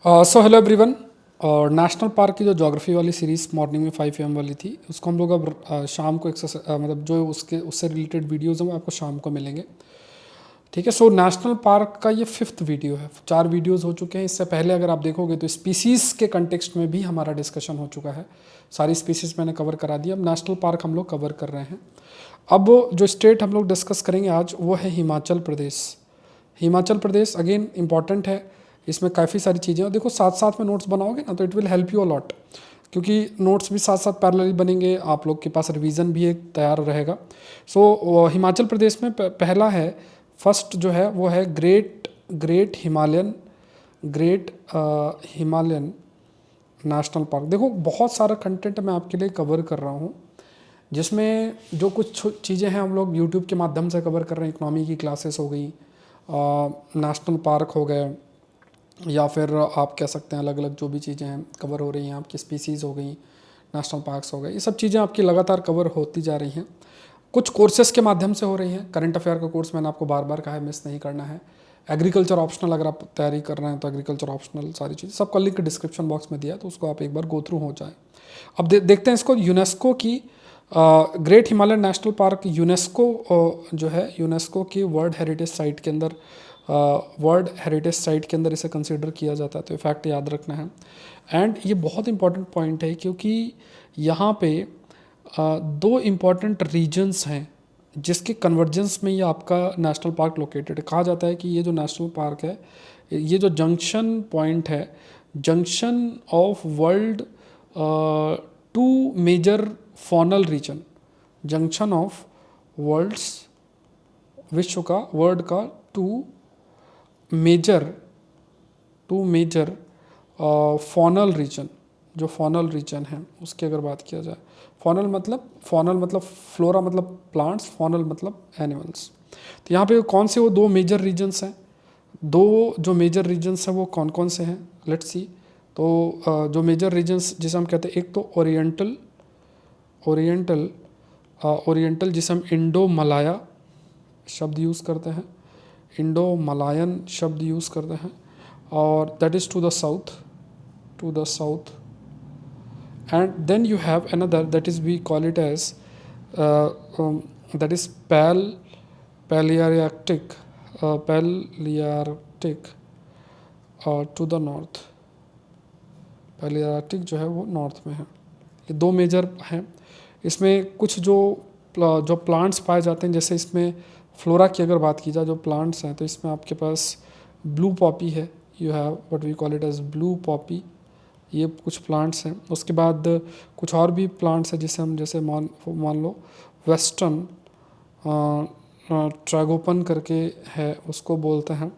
So hello everyone. और national park की जो ज्योग्राफी वाली सीरीज़ मॉर्निंग में 5 AM वाली थी उसको हम लोग अब शाम को मतलब जो उससे रिलेटेड वीडियोज़ हैं वो आपको शाम को मिलेंगे। ठीक है। सो नेशनल पार्क का ये 5th वीडियो है। 4 वीडियोज़ हो चुके हैं। इससे पहले अगर आप देखोगे तो स्पीसीज़ के कंटेक्स्ट में भी हमारा डिस्कशन हो चुका है। सारी स्पीसीज़ मैंने कवर करा दी। अब नेशनल पार्क हम लोग कवर कर रहे हैं। अब जो स्टेट हम लोग डिस्कस करेंगे आज वो है हिमाचल प्रदेश। हिमाचल प्रदेश अगेन इम्पॉर्टेंट है। इसमें काफ़ी सारी चीज़ें और देखो साथ साथ में नोट्स बनाओगे ना तो it will help you a lot, क्योंकि नोट्स भी साथ साथ पैरेलली बनेंगे, आप लोग के पास रिवीजन भी एक तैयार रहेगा। सो हिमाचल प्रदेश में पहला है, फर्स्ट जो है वो है ग्रेट हिमालयन नेशनल पार्क। देखो बहुत सारा कंटेंट मैं आपके लिए कवर कर रहा हूँ, जिसमें जो कुछ चीज़ें हैं हम लोग यूट्यूब के माध्यम से कवर कर रहे हैं। इकोनॉमी की क्लासेस हो गई, नेशनल पार्क हो गए, या फिर आप कह सकते हैं अलग अलग जो भी चीज़ें हैं कवर हो रही हैं आपकी, स्पीसीज़ हो गई, नेशनल पार्क्स हो गए, ये सब चीज़ें आपकी लगातार कवर होती जा रही हैं। कुछ कोर्सेज़ के माध्यम से हो रही हैं। करंट अफेयर का कोर्स मैंने आपको बार बार कहा है मिस नहीं करना है। एग्रीकल्चर ऑप्शनल अगर आप तैयारी कर रहे हैं तो एग्रीकल्चर ऑप्शनल सारी चीज़ सबका लिंक डिस्क्रिप्शन बॉक्स में दिया है, तो उसको आप एक बार गो थ्रू हो जाए। अब देखते हैं इसको। यूनेस्को की great Himalayan national park UNESCO जो है यूनेस्को की वर्ल्ड हेरिटेज साइट के अंदर इसे कंसिडर किया जाता है, तो ये फैक्ट याद रखना है। एंड ये बहुत इंपॉर्टेंट पॉइंट है क्योंकि यहाँ पे दो इम्पॉर्टेंट रीजन्स हैं जिसके कन्वर्जेंस में ये आपका नेशनल पार्क लोकेटेड है। कहा जाता है कि ये जो नेशनल पार्क है, ये जो जंक्शन पॉइंट है, junction of world two major faunal region, junction of world का मेजर फॉनल रीजन, जो फॉनल रीजन है उसकी अगर बात किया जाए, फॉनल मतलब फ्लोरा मतलब प्लांट्स, फॉनल मतलब एनिमल्स। तो यहाँ पे कौन से वो दो मेजर रीजन्स हैं, दो जो मेजर रीजन्स हैं वो कौन कौन से हैं, लेट्स सी। तो जो मेजर रीजन्स जिसे हम कहते हैं, एक तो ओरिएंटल जिसे हम इंडो मलाया शब्द यूज़ करते हैं, इंडो मलायन शब्द यूज़ करते हैं, और that is to the south. And then you have another that is we call it as that is Palearctic to the north. Palearctic जो है वो नॉर्थ में है। ये दो मेजर हैं। इसमें कुछ जो प्लांट्स पाए जाते हैं, जैसे इसमें फ्लोरा की अगर बात की जाए, जो प्लांट्स हैं, तो इसमें आपके पास ब्लू पॉपी है, you have what we call it as blue poppy, ये कुछ प्लांट्स हैं। उसके बाद कुछ और भी प्लांट्स हैं जिसे हम जैसे मान लो वेस्टर्न ट्रैगोपन करके है, उसको बोलते हैं।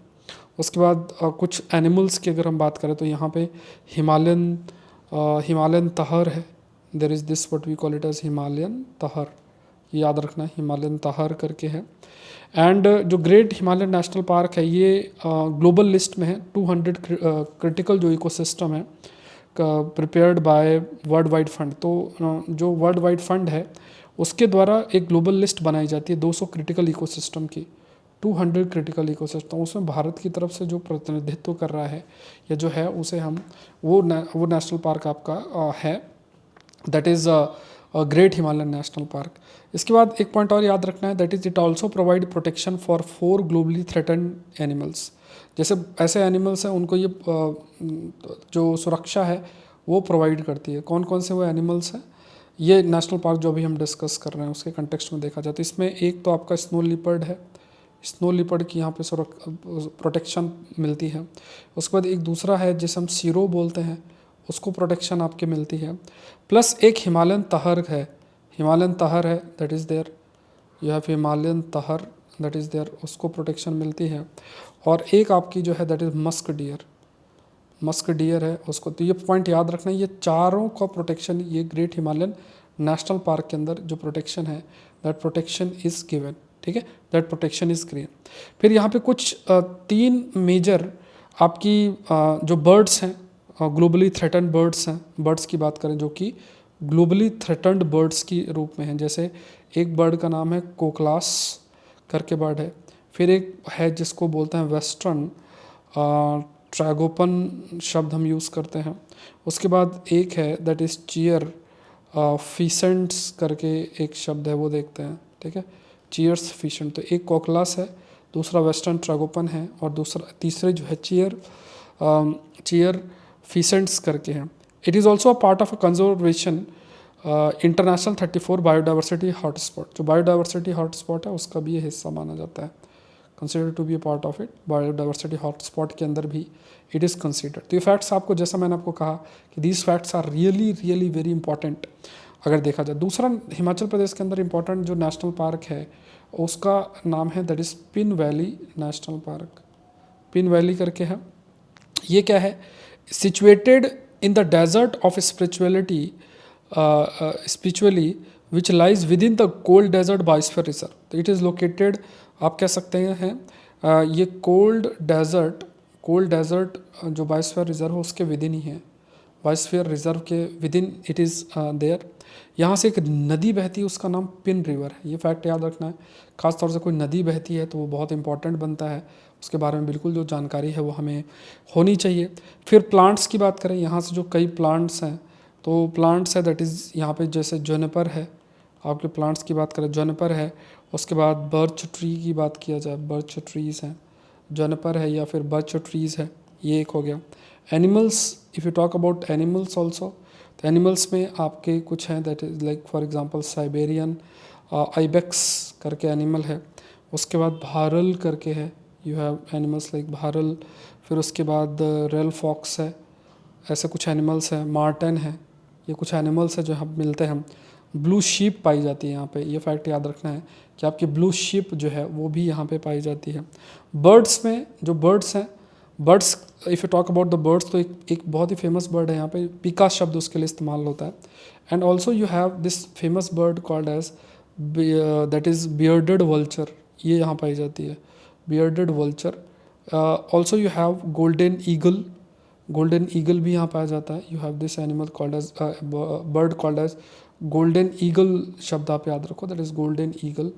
उसके बाद कुछ एनिमल्स की अगर हम बात करें तो यहाँ पे हिमालयन तहर है। There is this what we call it as Himalayan tahr, याद रखना, हिमालयन तहर करके है। एंड जो ग्रेट हिमालयन नेशनल पार्क है ये ग्लोबल लिस्ट में है। 200 क्रिटिकल जो इकोसिस्टम है prepared by world wide fund. तो जो वर्ल्ड वाइड फंड है उसके द्वारा एक ग्लोबल लिस्ट बनाई जाती है 200 क्रिटिकल इकोसिस्टम की, 200 क्रिटिकल इकोसिस्टम। उसमें भारत की तरफ से जो प्रतिनिधित्व कर रहा है या जो है उसे हम वो नेशनल पार्क आपका है, that is great Himalayan national park. इसके बाद एक पॉइंट और याद रखना है, that is it also provide protection for 4 globally threatened animals. जैसे ऐसे एनिमल्स हैं उनको ये जो सुरक्षा है वो प्रोवाइड करती है। कौन कौन से वो एनिमल्स हैं, ये नेशनल पार्क जो भी हम डिस्कस कर रहे हैं उसके कंटेक्स्ट में देखा जाए तो इसमें एक तो आपका स्नो लिपर्ड है, स्नो लिपर्ड की यहाँ पे प्रोटेक्शन मिलती है। उसके बाद एक दूसरा है जिसे हम सीरो बोलते हैं, उसको प्रोटेक्शन आपके मिलती है। प्लस एक हिमालयन तहर है, that is there, you have Himalayan tahr that is there, उसको प्रोटेक्शन मिलती है। और एक आपकी जो है दैट इज़ मस्क डियर है उसको। तो ये पॉइंट याद रखना है, ये चारों का प्रोटेक्शन ये ग्रेट हिमालयन नेशनल पार्क के अंदर जो प्रोटेक्शन है, दैट प्रोटेक्शन इज़ गिवन। ठीक है, दैट प्रोटेक्शन इज़ ग्रीन। फिर यहाँ पे कुछ 3 मेजर आपकी जो बर्ड्स हैं, ग्लोबली थ्रेटन्ड बर्ड्स हैं, बर्ड्स की बात करें जो कि ग्लोबली थ्रेटन्ड बर्ड्स की रूप में हैं, जैसे एक बर्ड का नाम है कोकलास करके बर्ड है। फिर एक है जिसको बोलते हैं वेस्टर्न ट्रैगोपन शब्द हम यूज़ करते हैं। उसके बाद एक है दैट इज़ चीयर फीसेंट्स करके एक शब्द है, वो देखते हैं। ठीक है, चीयर्स फीसेंट, तो एक कोकलास है, दूसरा वेस्टर्न ट्रैगोपन है, और दूसरा तीसरे जो है चीयर फीसेंट्स करके हैं। It is also a part of a Conservation International 34 biodiversity hotspot. जो बायोडाइवर्सिटी हॉटस्पॉट है उसका भी ये हिस्सा माना जाता है, consider to be a part of it. Biodiversity hotspot के अंदर भी इट इज़ कंसिडर्ड। तो ये फैक्ट्स आपको, जैसा मैंने आपको कहा कि these facts are really really very important अगर देखा जाए। दूसरा हिमाचल प्रदेश के अंदर इंपॉर्टेंट जो नेशनल पार्क है उसका नाम है that is Pin Valley National Park. Pin Valley करके है, ये क्या है? Situated in the desert of spiritually which lies within the cold desert biosphere reserve. तो इट इज़ लोकेटेड, आप कह सकते हैं ये कोल्ड डेजर्ट जो बायोस्फीयर रिजर्व है उसके विद इन ही है, बायोस्फीयर रिजर्व के within it is there. यहाँ से एक नदी बहती है, उसका नाम पिन रिवर है। ये फैक्ट याद रखना है, खास तौर से कोई नदी बहती है तो वो बहुत इंपॉर्टेंट बनता है, उसके बारे में बिल्कुल जो जानकारी है वो हमें होनी चाहिए। फिर प्लांट्स की बात करें, यहाँ से जो कई प्लांट्स हैं, तो प्लांट्स है दैट इज़ यहाँ पे जैसे जुनिपर है, आपके प्लांट्स की बात करें जुनिपर है। उसके बाद बर्च ट्री की बात किया जाए, बर्च ट्रीज़ हैं, जुनिपर है या फिर बर्च ट्रीज़ है, ये एक हो गया। Animals, if you talk about animals also, तो एनिमल्स में आपके कुछ हैं that is like for example Siberian ibex करके एनिमल है। उसके बाद भारल करके है, यू हैव एनिमल्स लाइक भारल। फिर उसके बाद रेल फॉक्स है, ऐसे कुछ एनिमल्स हैं। मार्टन है, ये कुछ एनिमल्स हैं जो हम मिलते हैं। ब्लू शीप पाई जाती है यहाँ पे, ये फैक्ट याद रखना है कि आपकी ब्लू शीप जो है वो भी यहाँ पे पाई जाती है। बर्ड्स में जो बर्ड्स हैं, birds if you talk about the birds, तो एक बहुत ही फेमस बर्ड है यहाँ पे, पिका शब्द उसके लिए इस्तेमाल होता है। And also you have this famous bird called as that is bearded vulture, ये यहाँ पाई जाती है, bearded vulture. Also you have golden eagle, golden eagle भी यहाँ पाया जाता है। You have this animal called as bird called as golden eagle, शब्द आप याद रखो, दैट इज़ गोल्डन ईगल,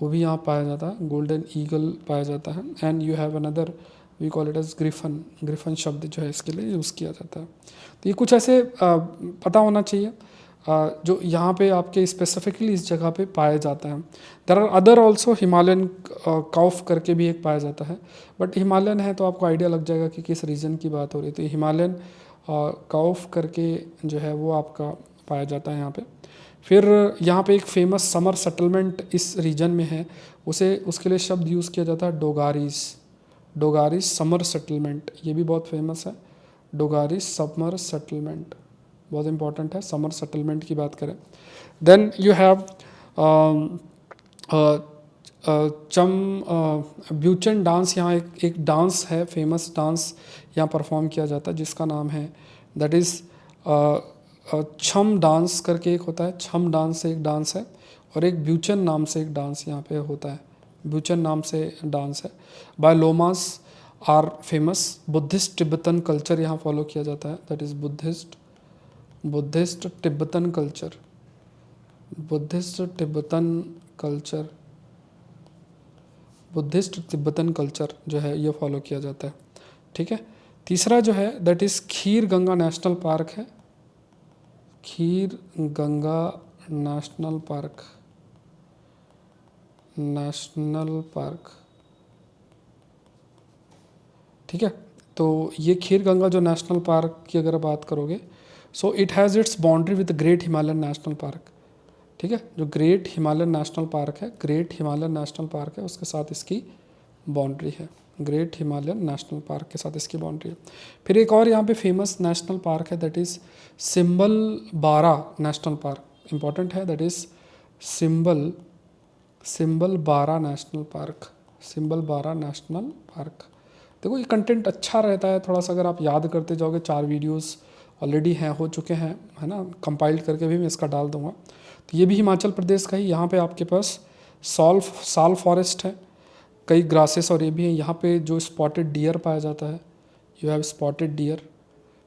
वो भी यहाँ पाया जाता है, गोल्डन ईगल पाया जाता है। And you have another we call it as griffon, griffon शब्द जो है इसके लिए यूज़ किया जाता है। तो ये कुछ ऐसे पता होना चाहिए जो यहाँ पे आपके स्पेसिफिकली इस जगह पे पाए जाता है। There are other also, Himalayan काउफ करके भी एक पाया जाता है, बट हिमालयन है तो आपको आइडिया लग जाएगा कि किस रीजन की बात हो रही है। तो हिमालयन काउफ करके जो है वो आपका पाया जाता है यहाँ पे। फिर यहाँ पे एक फेमस समर सेटलमेंट इस रीजन में है, उसे उसके लिए शब्द यूज़ किया जाता है डोगारीज, डोगारीज समर सेटलमेंट, ये भी बहुत फेमस है। डोगारीज समर सेटलमेंट बहुत इंपॉर्टेंट है, समर सेटलमेंट की बात करें। देन यू हैव ब्यूचन डांस, यहाँ एक डांस है, फेमस डांस यहाँ परफॉर्म किया जाता है जिसका नाम है दैट इज़ छम डांस करके एक होता है। छम डांस से एक डांस है, और एक ब्यूचन नाम से एक डांस यहाँ पे होता है, ब्यूचन नाम से डांस है। By lamas are famous. Buddhist Tibetan culture यहाँ फॉलो किया जाता है, that is Buddhist Tibetan culture, Buddhist Tibetan culture, Buddhist Tibetan culture जो है ये फॉलो किया जाता है। ठीक है, तीसरा जो है that is Kheer Ganga national park है, Kheer Ganga national park, national park. ठीक है, तो ये खीर गंगा जो नेशनल पार्क की अगर बात करोगे, so it has its boundary with great Himalayan national park. ठीक है, जो ग्रेट हिमालयन नेशनल पार्क है, ग्रेट हिमालयन नेशनल पार्क है, उसके साथ इसकी बाउंड्री है, ग्रेट हिमालयन नेशनल पार्क के साथ इसकी बाउंड्री है। फिर एक और यहाँ पे फेमस नेशनल पार्क है दैट इज़ सिम्बल बारा नेशनल पार्क, इंपॉर्टेंट है, दैट इज़ सिम्बल बारा नेशनल पार्क, सिम्बल बारा नेशनल पार्क। देखो ये कंटेंट अच्छा रहता है थोड़ा सा, अगर आप याद करते जाओगे, 4 वीडियोस ऑलरेडी हैं, हो चुके हैं, है ना, कंपाइल करके भी मैं इसका डाल दूंगा। तो ये भी हिमाचल प्रदेश का ही, यहाँ पे आपके पास साल फॉरेस्ट है, कई ग्रासेस और ये भी हैं। यहाँ पे जो स्पॉटेड डियर पाया जाता है, you have spotted deer,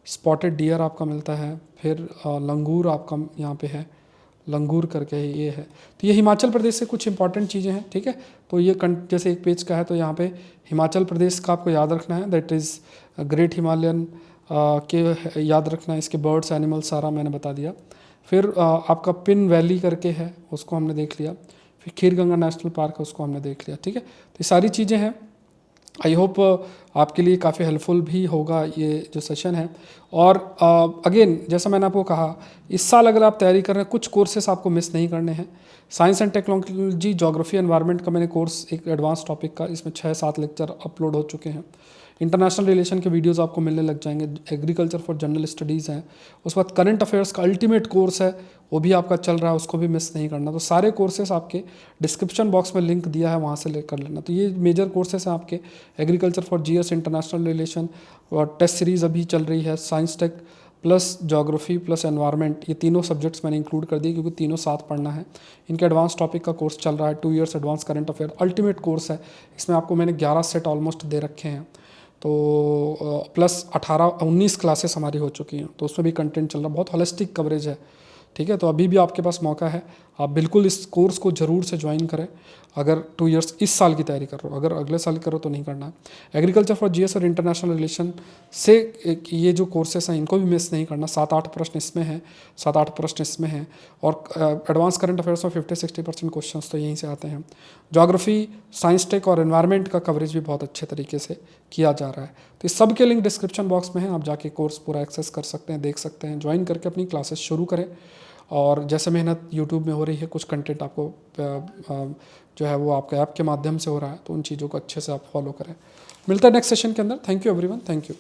spotted deer आपका मिलता है। फिर लंगूर आपका यहाँ पे है, लंगूर करके ये है। तो ये हिमाचल प्रदेश से कुछ इंपॉर्टेंट चीज़ें हैं। ठीक है, तो ये जैसे एक पेज का है, तो यहाँ पे हिमाचल प्रदेश का आपको याद रखना है, दैट इज़ ग्रेट हिमालयन के याद रखना, इसके बर्ड्स एनिमल्स सारा मैंने बता दिया। फिर आपका पिन वैली करके है, उसको हमने देख लिया। फिर खीर गंगा नेशनल पार्क है, उसको हमने देख लिया। ठीक है, तो ये सारी चीज़ें हैं। आई होप आपके लिए काफ़ी हेल्पफुल भी होगा ये जो सेशन है। और अगेन जैसा मैंने आपको कहा, इस साल अगर आप तैयारी कर रहे हैं, कुछ कोर्सेस आपको मिस नहीं करने हैं। Science and technology, geography, environment का मैंने कोर्स एक एडवांस टॉपिक का, इसमें 6-7 लेक्चर अपलोड हो चुके हैं। इंटरनेशनल रिलेशन के वीडियोस आपको मिलने लग जाएंगे। एग्रीकल्चर फॉर जनरल स्टडीज़ हैं। उसके बाद करंट अफेयर्स का अल्टीमेट कोर्स है, वो भी आपका चल रहा है, उसको भी मिस नहीं करना। तो सारे कोर्सेस आपके डिस्क्रिप्शन बॉक्स में लिंक दिया है, वहाँ से लेकर लेना। तो ये मेजर कोर्सेस हैं आपके। Agriculture for GS, international relation, और टेस्ट सीरीज़ अभी चल रही है। Science tech plus geography plus environment, ये तीनों सब्जेक्ट्स मैंने इंक्लूड कर दिए क्योंकि तीनों साथ पढ़ना है। इनके एडवांस टॉपिक का कोर्स चल रहा है, 2 years advance current affair ultimate course है। इसमें आपको मैंने 11 सेट ऑलमोस्ट दे रखे हैं। तो प्लस 18-19 क्लासेस हमारी हो चुकी हैं, तो उसमें भी कंटेंट चल रहा है। बहुत होलिस्टिक कवरेज है। ठीक है, तो अभी भी आपके पास मौका है, आप बिल्कुल इस कोर्स को ज़रूर से ज्वाइन करें। अगर 2 इयर्स इस साल की तैयारी कर रहे हो, अगर अगले साल करो तो नहीं करना है। एग्रीकल्चर फॉर जीएस और इंटरनेशनल रिलेशन से ये जो कोर्सेस हैं, इनको भी मिस नहीं करना। 7-8 प्रश्न इसमें हैं, 7-8 प्रश्न इसमें हैं। और एडवांस करंट अफेयर्स में 50-60% क्वेश्चन तो यहीं से आते हैं। ज्योग्राफी, साइंस टेक और एनवायरनमेंट का कवरेज भी बहुत अच्छे तरीके से किया जा रहा है। तो इस सब के लिंक डिस्क्रिप्शन बॉक्स में है, आप जाके कोर्स पूरा एक्सेस कर सकते हैं, देख सकते हैं। ज्वाइन करके अपनी क्लासेस शुरू करें। और जैसे मेहनत यूट्यूब में हो रही है, कुछ कंटेंट आपको जो है वो आपके ऐप के माध्यम से हो रहा है, तो उन चीज़ों को अच्छे से आप फॉलो करें। मिलता है नेक्स्ट सेशन के अंदर। Thank you everyone, thank you.